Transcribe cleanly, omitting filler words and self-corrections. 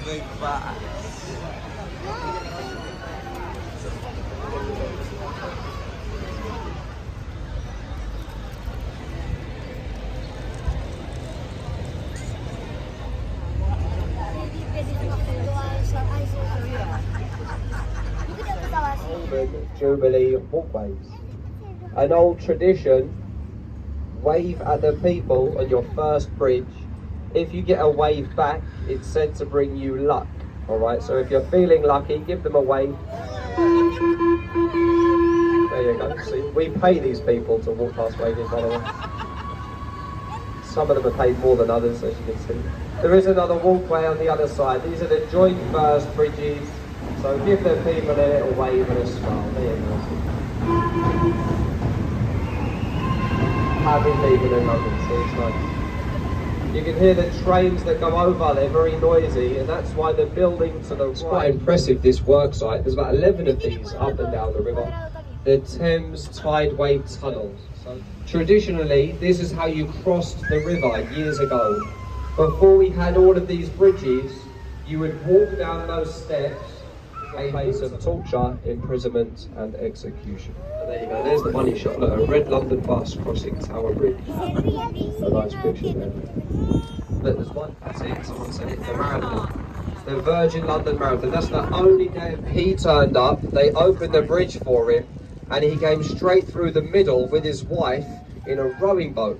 Goodbye. Jubilee walkways. An old tradition, wave at the people on your first bridge. If you get a wave back, it's said to bring you luck. Alright, so if you're feeling lucky, give them a wave. There you go. See, we pay these people to walk past waving, by the way. Some of them are paid more than others, as you can see. There is another walkway on the other side. These are the joint first bridges. So give the people a little wave and a smile. There you go. Happy people in London, see, it's nice. You can hear the trains that go over, they're very noisy, and that's why the building to the right. It's quite impressive, this work site. There's about 11 of these up and down the river. The Thames Tideway Tunnels. So, traditionally, this is how you crossed the river years ago. Before we had all of these bridges, you would walk down those steps, a place of torture, imprisonment and execution. And there you go, there's the money shot. Look, a red London bus crossing Tower Bridge. A nice picture there. Look, there's one, that's it, someone said it, the marathon. The Virgin London Marathon, that's the only day he turned up. They opened the bridge for him and he came straight through the middle with his wife in a rowing boat.